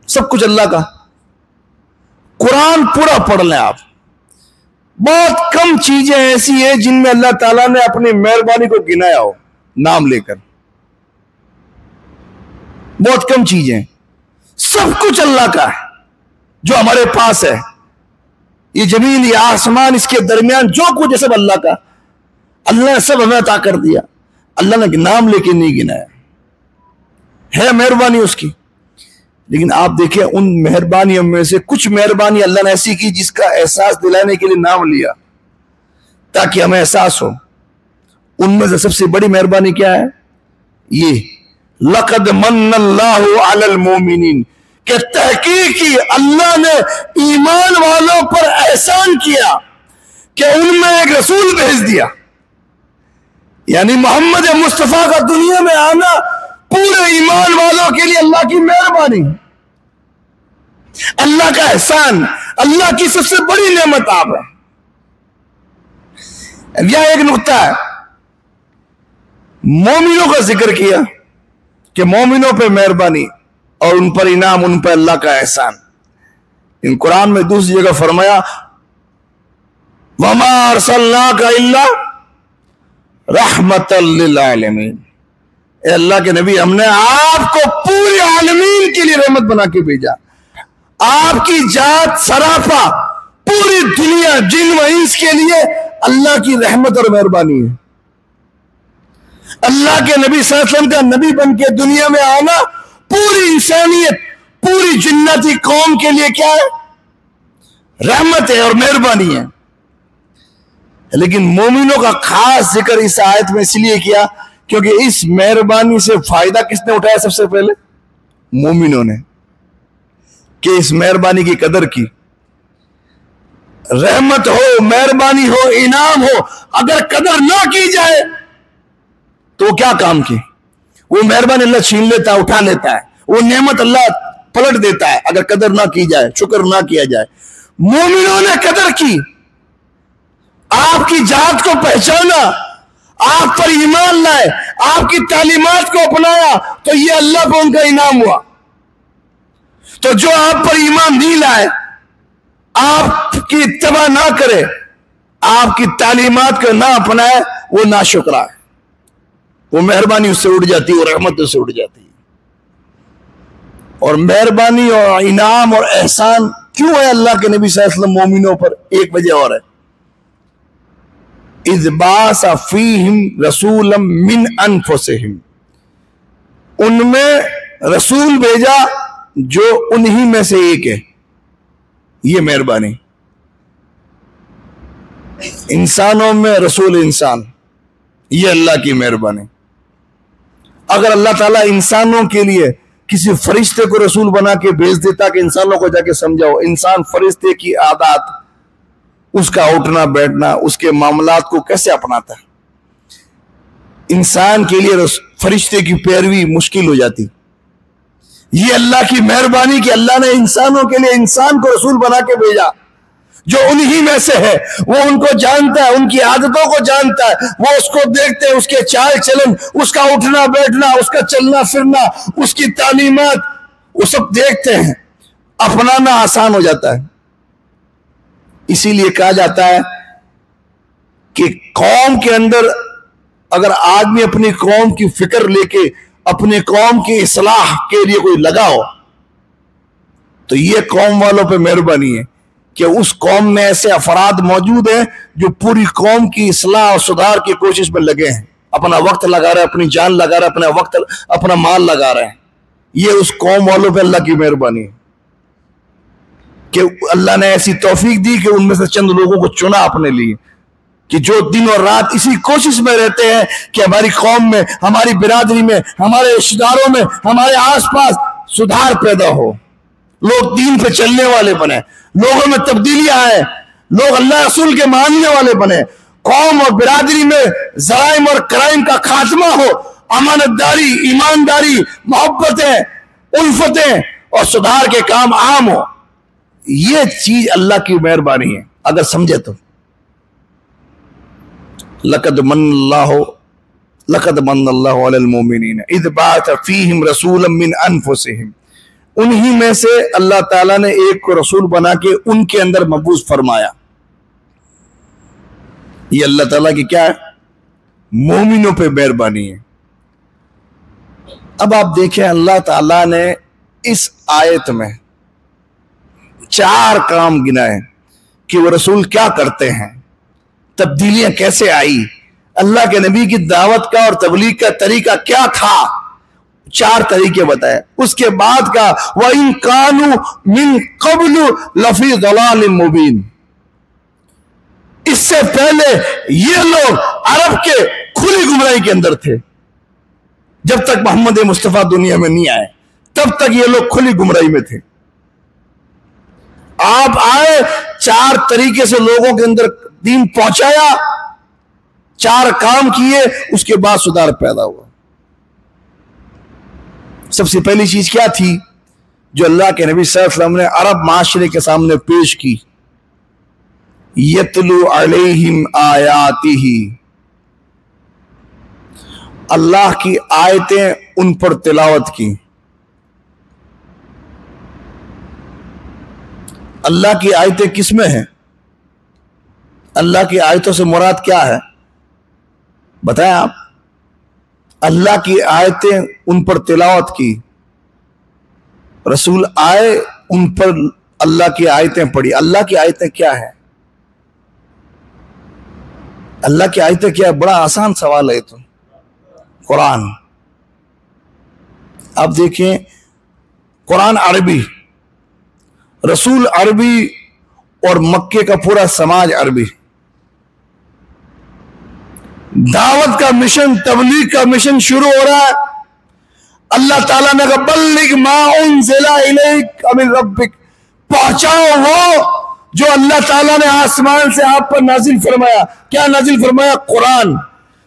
سب کچھ اللہ کا۔ قرآن پورا پڑھ لیں آپ، بہت کم چیزیں ایسی ہیں جن میں اللہ تعالیٰ نے اپنی مہربانی کو گنایا ہو نام لے کر۔ بہت کم چیزیں. سب کچھ اللہ کا ہے جو ہمارے پاس ہے. یہ زمین، یہ آسمان، اس کے درمیان جو کچھ ہے سب اللہ کا. اللہ نے سب ہمیں عطا کر دیا. اللہ نے نام لے کے نہیں گنایا. ہے مہربانی اس کی. لیکن آپ دیکھیں ان مہربانیوں میں سے کچھ مہربانی اللہ نے ایسی کی جس کا احساس دلانے کے لیے نام لیا تاکہ ہمیں احساس ہو. ان میں سے سب سے بڑی مہربانی کیا ہے؟ یہ لقد من اللہ علی المومنین، کہ تحقیق کی اللہ نے ایمان والوں پر احسان کیا کہ ان میں ایک رسول بھیج دیا. یعنی محمد مصطفیٰ کا دنیا میں آنا پورے ایمان والوں کے لیے اللہ کی مہربانی، اللہ کا احسان، اللہ کی سب سے بڑی نعمت آپ ہے. یہاں ایک نقطہ ہے، مومنوں کا ذکر کیا کہ مومنوں پہ مہربانی اور ان پر انعام، ان پر اللہ کا احسان. ان قرآن میں دوسری جگہ فرمایا وَمَا أَرْسَلْنَاكَ إِلَّا رَحْمَةً لِّلْعَالَمِينَ. اے اللہ کے نبی، ہم نے آپ کو پورے عالمین کے لیے رحمت بنا کے بھیجا. آپ کی ذات سراپا پوری دنیا جن و انس کے لیے اللہ کی رحمت اور مہربانی ہے. اللہ کے نبی صلی اللہ علیہ وسلم کا نبی بن کے دنیا میں آنا پوری انسانیت، پوری جنتی قوم کے لیے کیا ہے؟ رحمت ہے اور مہربانی ہے. لیکن مومنوں کا خاص ذکر اس آیت میں اس لیے کیا کیونکہ اس مہربانی سے فائدہ کس نے اٹھایا؟ سب سے پہلے مومنوں نے، کہ اس مہربانی کی قدر کی. رحمت ہو، مہربانی ہو، انعام ہو، اگر قدر نہ کی جائے تو کیا کام کی؟ وہ مہربانی اللہ چھین لیتا ہے، اٹھا لیتا ہے. وہ نعمت اللہ پلٹ دیتا ہے اگر قدر نہ کی جائے، شکر نہ کیا جائے. مومنوں نے قدر کی، آپ کی ذات کو پہچانا، آپ پر ایمان لائے، آپ کی تعلیمات کو اپنایا تو یہ اللہ کو ان کا انعام ہوا. تو جو آپ پر ایمان نہیں لائے، آپ کی اتباع نہ کرے، آپ کی تعلیمات کو نہ اپنائے، وہ ناشکرا ہے. وہ مہربانی اس سے اڑ جاتی ہے، وہ رحمت اس سے اڑ جاتی ہے. اور مہربانی اور انعام اور احسان کیوں ہے اللہ کے نبی صلی اللہ علیہ وسلم مومنوں پر؟ ایک وجہ اور ہے، اذ بعث فیہم رسولا من انفسہم، ان میں رسول بھیجا جو انہی میں سے ایک ہے. یہ مہربانی. انسانوں میں رسول انسان، یہ اللہ کی مہربانی. اگر اللہ تعالیٰ انسانوں کے لیے کسی فرشتے کو رسول بنا کے بھیج دیتا کہ انسانوں کو جا کے سمجھاؤ، انسان فرشتے کی عادات، اس کا اٹھنا بیٹھنا، اس کے معاملات کو کیسے اپناتا ہے؟ انسان کے لیے فرشتے کی پیروی مشکل ہو جاتی. یہ اللہ کی مہربانی کہ اللہ نے انسانوں کے لیے انسان کو رسول بنا کے بھیجا جو انہی میں سے ہے. وہ ان کو جانتا ہے، ان کی عادتوں کو جانتا ہے، وہ اس کو دیکھتے ہیں، اس کے چال چلن، اس کا اٹھنا بیٹھنا، اس کا چلنا پھرنا، اس کی تعلیمات، وہ سب دیکھتے ہیں. اپنانا آسان ہو جاتا ہے. اسی لیے کہا جاتا ہے کہ قوم کے اندر اگر آدمی اپنی قوم کی فکر لے کے اپنی قوم کی اصلاح کے لیے کوئی لگا ہو تو یہ قوم والوں پہ مہربانی ہے کہ اس قوم میں ایسے افراد موجود ہیں جو پوری قوم کی اصلاح اور سدھار کی کوشش میں لگے ہیں، اپنا وقت لگا رہے ہیں، اپنی جان لگا رہے ہیں، اپنا وقت، اپنا مال لگا رہے ہیں. یہ اس قوم والوں پہ اللہ کی مہربانی ہے کہ اللہ نے ایسی توفیق دی کہ ان میں سے چند لوگوں کو چنا اپنے لیے، کہ جو دن اور رات اسی کوشش میں رہتے ہیں کہ ہماری قوم میں، ہماری برادری میں، ہمارے رشتہ داروں میں، ہمارے آس پاس سدھار پیدا ہو، لوگ دین پہ چلنے والے بنے، لوگوں میں تبدیلیاں آئے، لوگ اللہ رسول کے ماننے والے بنے، قوم اور برادری میں جرائم اور کرائم کا خاتمہ ہو، امانت داری، ایمانداری، محبتیں، الفتیں اور سدھار کے کام عام ہو. یہ چیز اللہ کی مہربانی ہے اگر سمجھے تو. لقد من اللہ علی المومنین اذ بعث فیہم رسولا من انفسہم، انہی میں سے اللہ تعالیٰ نے ایک کو رسول بنا کے ان کے اندر مبعوث فرمایا. یہ اللہ تعالیٰ کی کیا ہے؟ مومنوں پہ مہربانی ہے. اب آپ دیکھیں اللہ تعالیٰ نے اس آیت میں 4 کام گنائے کہ وہ رسول کیا کرتے ہیں، تبدیلیاں کیسے آئی، اللہ کے نبی کی دعوت کا اور تبلیغ کا طریقہ کیا تھا، 4 طریقے بتائے۔ اس کے بعد کا وَإِن كَانُوا مِن قَبْلُ لَفِي ضَلَالٍ مُبِينٍ، اس سے پہلے یہ لوگ عرب کے کھلی گمراہی کے اندر تھے۔ جب تک محمد مصطفیٰ دنیا میں نہیں آئے تب تک یہ لوگ کھلی گمراہی میں تھے۔ آپ آئے، 4 طریقے سے لوگوں کے اندر دین پہنچایا، 4 کام کیے، اس کے بعد سدھار پیدا ہوا۔ سب سے پہلی چیز کیا تھی جو اللہ کے نبی صلی اللہ علیہ وسلم نے عرب معاشرے کے سامنے پیش کی؟ یتلو علیہم آیاتہ، اللہ کی آیتیں ان پر تلاوت کی۔ اللہ کی آیتیں کس میں ہیں؟ اللہ کی آیتوں سے مراد کیا ہے بتائیں آپ؟ اللہ کی آیتیں ان پر تلاوت کی، رسول آئے ان پر اللہ کی آیتیں پڑھی۔ اللہ کی آیتیں کیا ہیں؟ اللہ کی آیتیں کیا ہے؟ بڑا آسان سوال ہے تو قرآن۔ آپ دیکھیں، قرآن عربی، رسول عربی، اور مکے کا پورا سماج عربی۔ دعوت کا مشن، تبلیغ کا مشن شروع ہو رہا ہے، اللہ تعالیٰ نے کہا بلغ ما انزل الیک من ربک، پہنچاؤ وہ جو اللہ تعالیٰ نے آسمان سے آپ پر نازل فرمایا۔ کیا نازل فرمایا؟ قرآن۔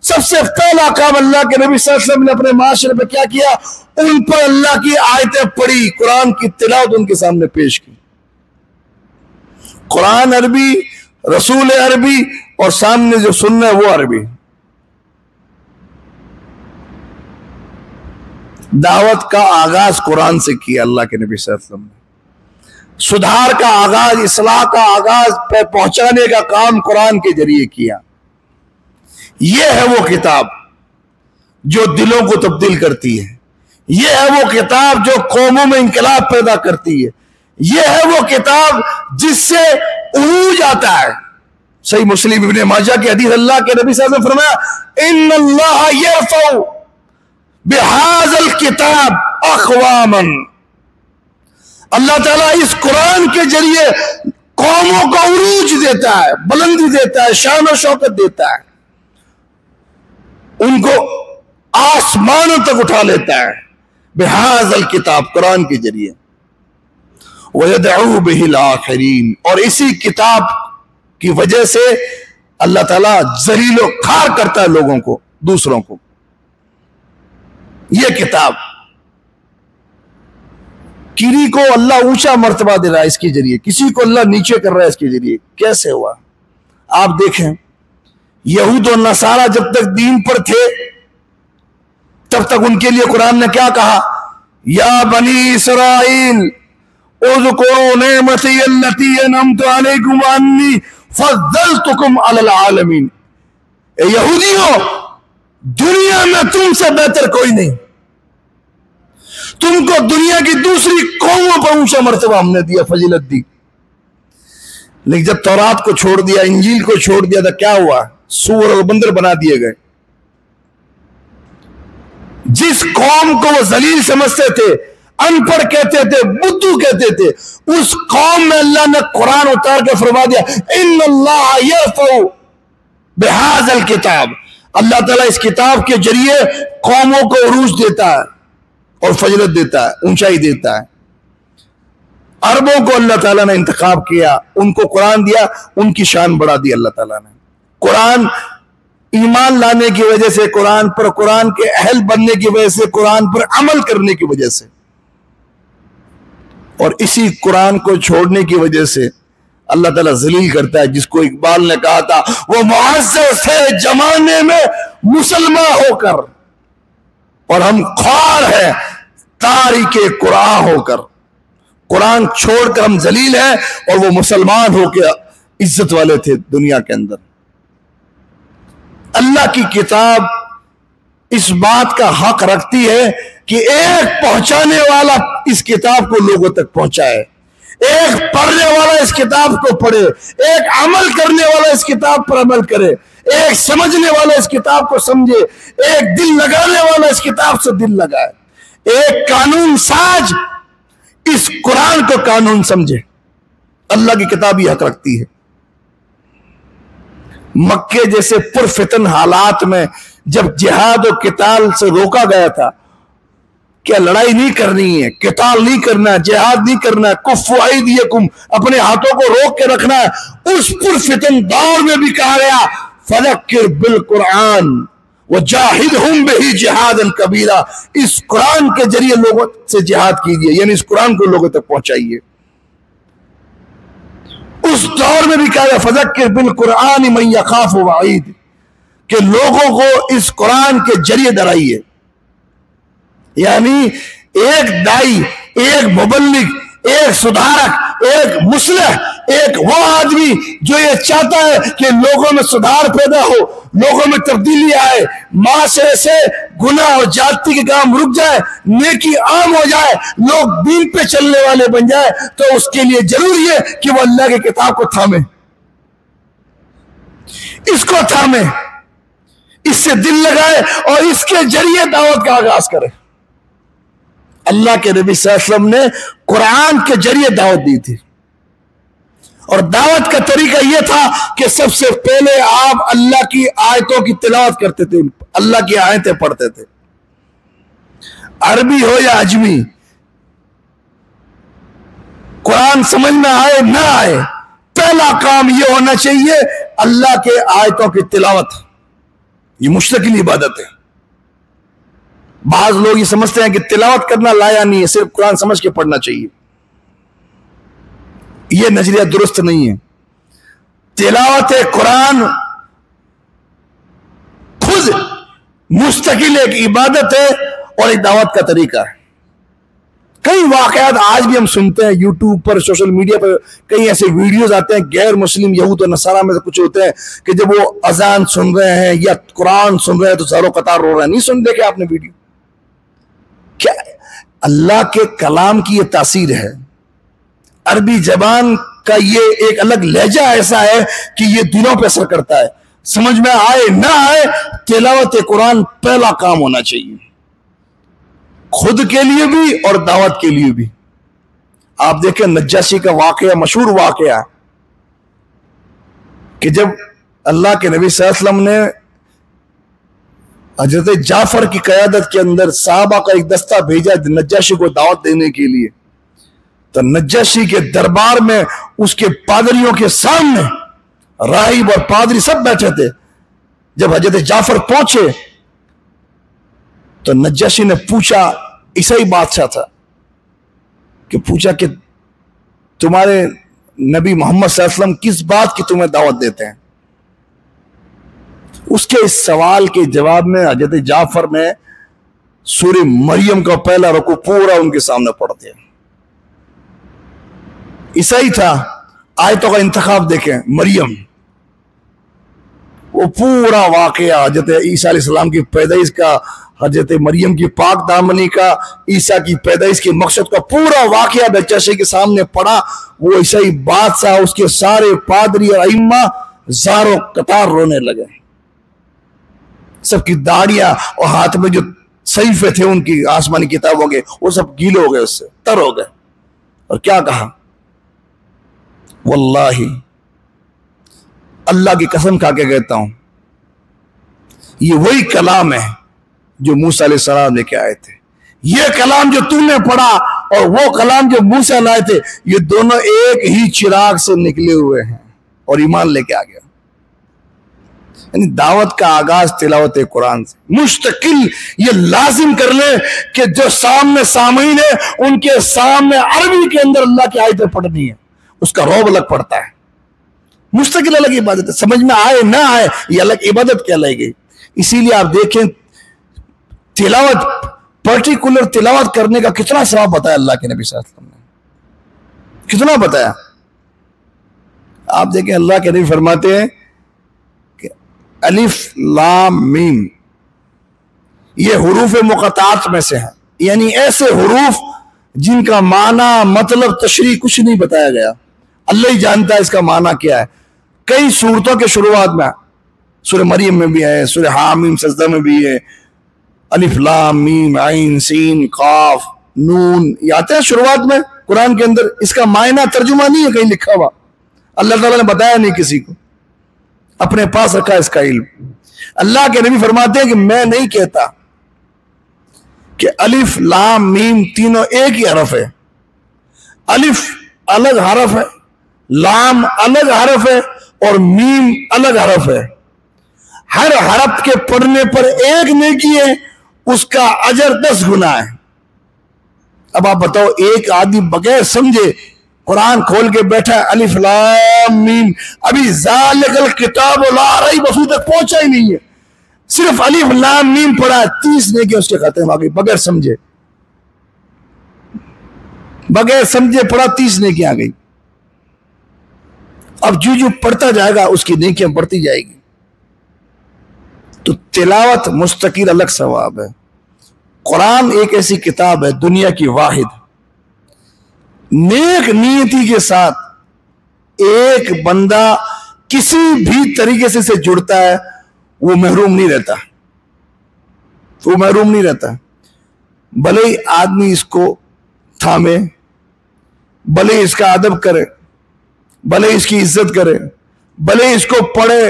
سب سے پہلا کام اللہ کے نبی صلی اللہ علیہ وسلم نے اپنے معاشرے پہ کیا کیا؟ ان پر اللہ کی آیتیں پڑھی، قرآن کی تلاوت ان کے سامنے پیش کی۔ قرآن عربی، رسول عربی، اور سامنے جو سننا ہے وہ عربی۔ دعوت کا آغاز قرآن سے کیا اللہ کے نبی صلی اللہ علیہ وسلم نے۔ سدھار کا آغاز، اصلاح کا آغاز، پہ پہنچانے کا کام قرآن کے ذریعے کیا۔ یہ ہے وہ کتاب جو دلوں کو تبدیل کرتی ہے، یہ ہے وہ کتاب جو قوموں میں انقلاب پیدا کرتی ہے، یہ ہے وہ کتاب جس سے عروج آتا ہے۔ صحیح مسلم ابن ماجہ کی حدیث، اللہ کے نبی صلی اللہ علیہ وسلم فرمایا ان اللہ یرفع بہذا الکتاب اقواما، اللہ تعالیٰ اس قرآن کے ذریعے قوموں کو عروج دیتا ہے، بلندی دیتا ہے، شان و شوکت دیتا ہے، ان کو آسمانوں تک اٹھا لیتا ہے بہذا الکتاب، قرآن کے ذریعے۔ وَيَدْعُو بِهِ الْآخِرِينَ، اور اسی کتاب کی وجہ سے اللہ تعالیٰ ذلیل و خوار کرتا ہے لوگوں کو، دوسروں کو۔ یہ کتاب کسی کو اللہ اونچا مرتبہ دے رہا ہے اس کے ذریعے، کسی کو اللہ نیچے کر رہا ہے اس کے ذریعے۔ کیسے ہوا؟ آپ دیکھیں، یہود و نصارہ جب تک دین پر تھے تب تک ان کے لیے قرآن نے کیا کہا؟ یا بنی اسرائیل اذکروا نعمتی التی انعمت علیکم وانی فضلتکم علی العالمین، اے یہودیوں، دنیا میں تم سے بہتر کوئی نہیں، تم کو دنیا کی دوسری قوموں پر اونچا مرتبہ ہم نے دیا، فضیلت دی۔ لیکن جب تورات کو چھوڑ دیا، انجیل کو چھوڑ دیا تو کیا ہوا؟ سور اور بندر بنا دیے گئے۔ جس قوم کو وہ ذلیل سمجھتے تھے، ان پڑھ کہتے تھے، بدھو کہتے تھے، اس قوم میں اللہ نے قرآن اتار کے فرما دیا ان اللہ یرفع بہذا الکتاب، اللہ تعالیٰ اس کتاب کے ذریعے قوموں کو عروج دیتا ہے اور فضیلت دیتا ہے، اونچائی دیتا ہے۔ عربوں کو اللہ تعالیٰ نے انتخاب کیا، ان کو قرآن دیا، ان کی شان بڑھا دی اللہ تعالیٰ نے۔ قرآن ایمان لانے کی وجہ سے، قرآن پر، قرآن کے اہل بننے کی وجہ سے، قرآن پر عمل کرنے کی وجہ سے، اور اسی قرآن کو چھوڑنے کی وجہ سے اللہ تعالیٰ ذلیل کرتا ہے۔ جس کو اقبال نے کہا تھا وہ معزز تھے زمانے میں مسلمان ہو کر، اور ہم خوار ہیں تاریک قرآن ہو کر۔ قرآن چھوڑ کر ہم ذلیل ہیں، اور وہ مسلمان ہو کے عزت والے تھے دنیا کے اندر۔ اللہ کی کتاب اس بات کا حق رکھتی ہے کہ ایک پہنچانے والا اس کتاب کو لوگوں تک پہنچائے، ایک پڑھنے والا اس کتاب کو پڑھے، ایک عمل کرنے والا اس کتاب پر عمل کرے، ایک سمجھنے والا اس کتاب کو سمجھے، ایک دل لگانے والا اس کتاب سے دل لگائے، ایک قانون ساز اس قرآن کو قانون سمجھے۔ اللہ کی کتاب یہ حق رکھتی ہے۔ مکے جیسے پرفتن حالات میں جب جہاد و قتال سے روکا گیا تھا، کیا لڑائی نہیں کرنی ہے، قتال نہیں کرنا، جہاد نہیں کرنا، کفوا ایدیکم، اپنے ہاتھوں کو روک کے رکھنا ہے، اس پرفتن دور میں بھی کہا گیا فذکر بالقرآن وجاہدہم بہ جہادا کبیرا، اس قرآن کے ذریعے لوگوں سے جہاد کیجئے، یعنی اس قرآن کو لوگوں تک پہنچائیے۔ اس دور میں بھی کہا گیا فذکر بالقرآن من یخاف وعید، کہ لوگوں کو اس قرآن کے ذریعے ڈرائیے۔ یعنی ایک دائی، ایک مبلغ، ایک سدھارک، ایک مصلح، ایک وہ آدمی جو یہ چاہتا ہے کہ لوگوں میں سدھار پیدا ہو، لوگوں میں تبدیلی آئے، معاشرے سے گناہ اور جاتی کے کام رک جائے، نیکی عام ہو جائے، لوگ دین پہ چلنے والے بن جائے، تو اس کے لیے ضروری ہے کہ وہ اللہ کی کتاب کو تھامے، اس کو تھامے، اس سے دل لگائے اور اس کے ذریعے دعوت کا آغاز کرے۔ اللہ کے نبی صلی اللہ علیہ وسلم نے قرآن کے ذریعے دعوت دی تھی، اور دعوت کا طریقہ یہ تھا کہ سب سے پہلے آپ اللہ کی آیتوں کی تلاوت کرتے تھے، اللہ کی آیتیں پڑھتے تھے، عربی ہو یا عجمی، قرآن سمجھ میں آئے نہ آئے، پہلا کام یہ ہونا چاہیے اللہ کے آیتوں کی تلاوت۔ یہ مستقل عبادت ہے۔ بعض لوگ یہ سمجھتے ہیں کہ تلاوت کرنا لایا نہیں ہے، صرف قرآن سمجھ کے پڑھنا چاہیے۔ یہ نظریہ درست نہیں ہے۔ تلاوت قرآن خود مستقل ایک عبادت ہے اور ایک دعوت کا طریقہ ہے۔ کئی واقعات آج بھی ہم سنتے ہیں یوٹیوب پر، سوشل میڈیا پر، کئی ایسے ویڈیوز آتے ہیں غیر مسلم یہود و نصارہ میں سے کچھ ہوتے ہیں کہ جب وہ اذان سن رہے ہیں یا قرآن سن رہے ہیں تو زاروں قطار رو رہے ہیں۔ نہیں سن دیکھے آپ نے ویڈیو؟ کیا اللہ کے کلام کی یہ تاثیر ہے۔ عربی زبان کا یہ ایک الگ لہجہ ایسا ہے کہ یہ دلوں پہ اثر کرتا ہے۔ سمجھ میں آئے نہ آئے، تلاوت قرآن پہلا کام ہونا چاہیے، خود کے لیے بھی اور دعوت کے لیے بھی۔ آپ دیکھیں نجاشی کا واقعہ، مشہور واقعہ، کہ جب اللہ کے نبی صلی اللہ علیہ وسلم نے حضرت جعفر کی قیادت کے اندر صحابہ کا ایک دستہ بھیجا نجاشی کو دعوت دینے کے لیے، تو نجاشی کے دربار میں اس کے پادریوں کے سامنے راہب اور پادری سب بیٹھے تھے۔ جب حضرت جعفر پہنچے تو نجاشی نے پوچھا، عیسائی بادشاہ تھا، کہ پوچھا کہ تمہارے نبی محمد صلی اللہ علیہ وسلم کس بات کی تمہیں دعوت دیتے ہیں؟ اس کے اس سوال کے جواب میں حضرت جعفر نے سورہ مریم کا پہلا رکوع پورا ان کے سامنے پڑھ دیا۔ عیسائی تھا، آیتوں کا انتخاب دیکھیں، مریم، وہ پورا واقعہ حضرت عیسیٰ علیہ السلام کی پیدائش کا، حضرت مریم کی پاک دامنی کا، عیسیٰ کی پیدائش کے مقصد کا پورا واقعہ نجاشی کے سامنے پڑا۔ وہ عیسائی بادشاہ، اس کے سارے پادری اور ائمہ زاروں قطار رونے لگے، سب کی داڑیاں اور ہاتھ میں جو صحیفے تھے ان کی آسمانی کتابوں کے، وہ سب گیلے ہو گئے، اس سے تر ہو گئے، اور کیا کہا؟ واللہ اللہ کی قسم کھا کے کہتا ہوں، یہ وہی کلام ہے جو موسیٰ علیہ السلام لے کے آئے تھے۔ یہ کلام جو تم نے پڑھا اور وہ کلام جو موسیٰ لائے تھے، یہ دونوں ایک ہی چراغ سے نکلے ہوئے ہیں، اور ایمان لے کے آ گیا۔ یعنی دعوت کا آغاز تلاوت قرآن سے مستقل۔ یہ لازم کر لیں کہ جو سامنے سامعین ہے ان کے سامنے عربی کے اندر اللہ کی آیتیں پڑھنی ہے، اس کا روب الگ پڑتا ہے۔ مستقل الگ عبادت ہے، سمجھ میں آئے نہ آئے یہ الگ عبادت کہلائے گی۔ اسی لیے آپ دیکھیں تلاوت، پرٹیکولر تلاوت کرنے کا کتنا ثواب بتایا اللہ کے نبی صلی اللہ علیہ وسلم نے، کتنا بتایا۔ آپ دیکھیں اللہ کے نبی فرماتے ہیں کہ الف لام میم، یہ حروف مقطعات میں سے ہیں، یعنی ایسے حروف جن کا معنی مطلب تشریح کچھ نہیں بتایا گیا، اللہ ہی جانتا ہے اس کا معنی کیا ہے۔ کئی سورتوں کے شروعات میں، سورہ مریم میں بھی ہے، سورہ حامیم سجدہ میں بھی ہے، الف لام میم عین سین قاف نون، یہ آتے ہیں شروعات میں قرآن کے اندر۔ اس کا معنی ترجمہ نہیں ہے کہیں لکھا ہوا، اللہ تعالیٰ نے بتایا نہیں کسی کو، اپنے پاس رکھا اس کا علم۔ اللہ کے نبی فرماتے ہیں کہ میں نہیں کہتا کہ الف لام میم تینوں ایک ہی حرف ہے، الف الگ حرف ہے، لام الگ حرف ہے، اور میم الگ حرف ہے۔ ہر حرف کے پڑھنے پر ایک نیکی ہے، اس کا اجر 10 گنا ہے۔ اب آپ بتاؤ، ایک آدمی بغیر سمجھے قرآن کھول کے بیٹھا ہے، الف لام میم، ابھی ذالک الکتاب لا ریب فیہ تک پہنچا ہی نہیں ہے، صرف الف لام میم پڑھا ہے، 30 نیکی اس کے کھاتے میں آ گئی، بغیر سمجھے، بغیر سمجھے پڑھا، 30 نیکی آ گئی۔ اب جو پڑھتا جائے گا اس کی نیکیاں بڑھتی جائے گی۔ تو تلاوت مستقل الگ ثواب ہے۔ قرآن ایک ایسی کتاب ہے دنیا کی واحد، نیک نیتی کے ساتھ ایک بندہ کسی بھی طریقے سے جڑتا ہے وہ محروم نہیں رہتا، وہ محروم نہیں رہتا، بھلے ہی آدمی اس کو تھامے، بھلے ہی اس کا ادب کرے، بھلے اس کی عزت کرے، بھلے اس کو پڑھے،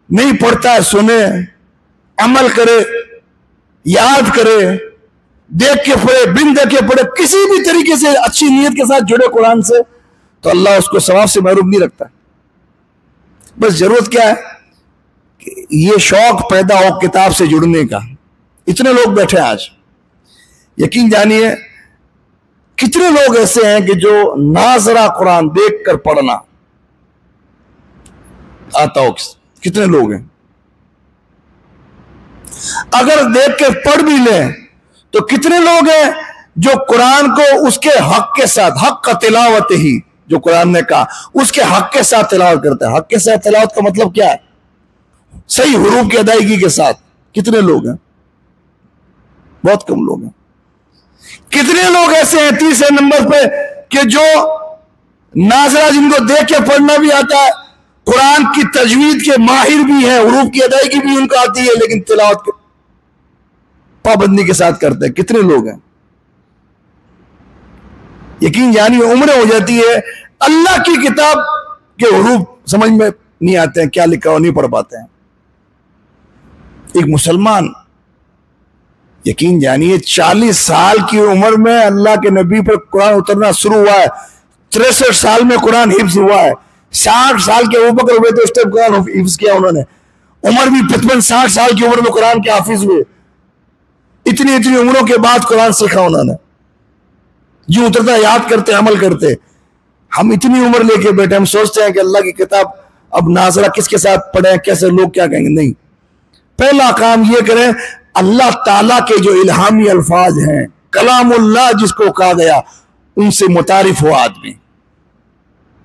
نہیں پڑھتا ہے سنے، عمل کرے، یاد کرے، دیکھ کے پڑھے، بن دیکھ کے پڑھے، کسی بھی طریقے سے اچھی نیت کے ساتھ جڑے قرآن سے، تو اللہ اس کو ثواب سے محروم نہیں رکھتا۔ بس ضرورت کیا ہے کہ یہ شوق پیدا ہو کتاب سے جڑنے کا۔ اتنے لوگ بیٹھے ہیں آج، یقین جانیے کتنے لوگ ایسے ہیں کہ جو ناظرہ قرآن دیکھ کر پڑھنا آتا ہو، کتنے لوگ ہیں؟ اگر دیکھ کے پڑھ بھی لیں تو کتنے لوگ ہیں جو قرآن کو اس کے حق کے ساتھ، حق کا تلاوت ہی جو قرآن نے کہا اس کے حق کے ساتھ تلاوت کرتے ہیں۔ حق کے ساتھ تلاوت کا مطلب کیا ہے؟ صحیح حروف کی ادائیگی کے ساتھ۔ کتنے لوگ ہیں؟ بہت کم لوگ ہیں۔ کتنے لوگ ایسے ہیں تیسرے نمبر پہ کہ جو ناظرہ، جن کو دیکھ کے پڑھنا بھی آتا ہے، قرآن کی تجوید کے ماہر بھی ہیں، حروف کی ادائیگی بھی ان کو آتی ہے، لیکن تلاوت کے پابندی کے ساتھ کرتے ہیں۔ کتنے لوگ ہیں؟ یقین جانی عمریں ہو جاتی ہے، اللہ کی کتاب کے حروف سمجھ میں نہیں آتے ہیں، کیا لکھا ہو نہیں پڑھ پاتے ہیں۔ ایک مسلمان، یقین جانیے 40 سال کی عمر میں اللہ کے نبی پر قرآن اترنا شروع ہوا ہے، 63 سال میں قرآن حفظ ہوا ہے، 60 سال کے ابوبکر ہوئے تو اس ٹائم قرآن حفظ کیا انہوں نے، عمر بھی 55-60 سال کی عمر میں قرآن کے حافظ ہوئے، اتنی عمروں کے بعد قرآن سیکھا انہوں نے، جو اترتا یاد کرتے عمل کرتے۔ ہم اتنی عمر لے کے بیٹھے، ہم سوچتے ہیں کہ اللہ کی کتاب اب ناظرہ کس کے ساتھ پڑھیں، کیسے لوگ کیا کہیں گے۔ نہیں، پہلا کام یہ کریں، اللہ تعالیٰ کے جو الہامی الفاظ ہیں، کلام اللہ جس کو کہا گیا، ان سے متعارف ہو آدمی،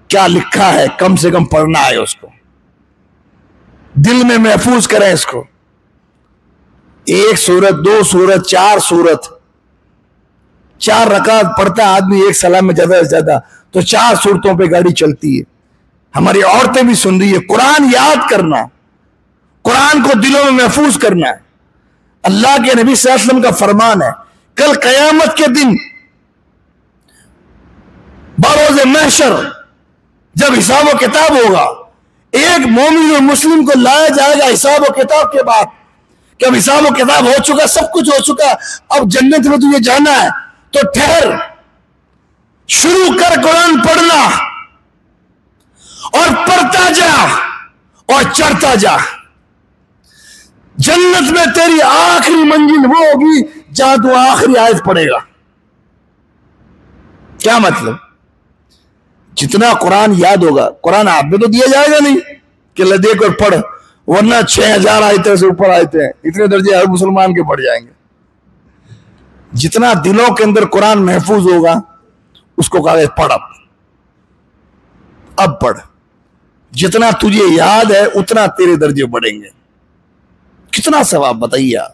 کیا لکھا ہے کم سے کم پڑھنا ہے، اس کو دل میں محفوظ کریں، اس کو 1 سورت 2 سورت 4 سورت 4 رکعت پڑھتا ہے آدمی ایک سلام میں زیادہ سے زیادہ، تو 4 سورتوں پہ گاڑی چلتی ہے۔ ہماری عورتیں بھی سن رہی ہے، قرآن یاد کرنا، قرآن کو دلوں میں محفوظ کرنا ہے۔ اللہ کے نبی صلی اللہ علیہ وسلم کا فرمان ہے، کل قیامت کے دن بروز محشر جب حساب و کتاب ہوگا، ایک مومن اور مسلم کو لایا جائے گا حساب و کتاب کے بعد کہ اب حساب و کتاب ہو چکا، سب کچھ ہو چکا، اب جنت میں تجھے جانا ہے، تو ٹھہر، شروع کر قرآن پڑھنا، اور پڑھتا جا اور چڑھتا جا۔ جنت میں تیری آخری منزل وہ ہوگی جہاں تو آخری آیت پڑھے گا۔ کیا مطلب؟ جتنا قرآن یاد ہوگا، قرآن آپ میں تو دیا جائے گا نہیں کہ لدیک اور پڑھ، ورنہ 6000 آیتیں سے اوپر آیتیں ہیں، اتنے درجے ہر مسلمان کے پڑھ جائیں گے۔ جتنا دلوں کے اندر قرآن محفوظ ہوگا، اس کو کہا گیا پڑھ، اب پڑھ، جتنا تجھے یاد ہے اتنا تیرے درجے بڑھیں گے۔ کتنا ثواب بتائیے آپ۔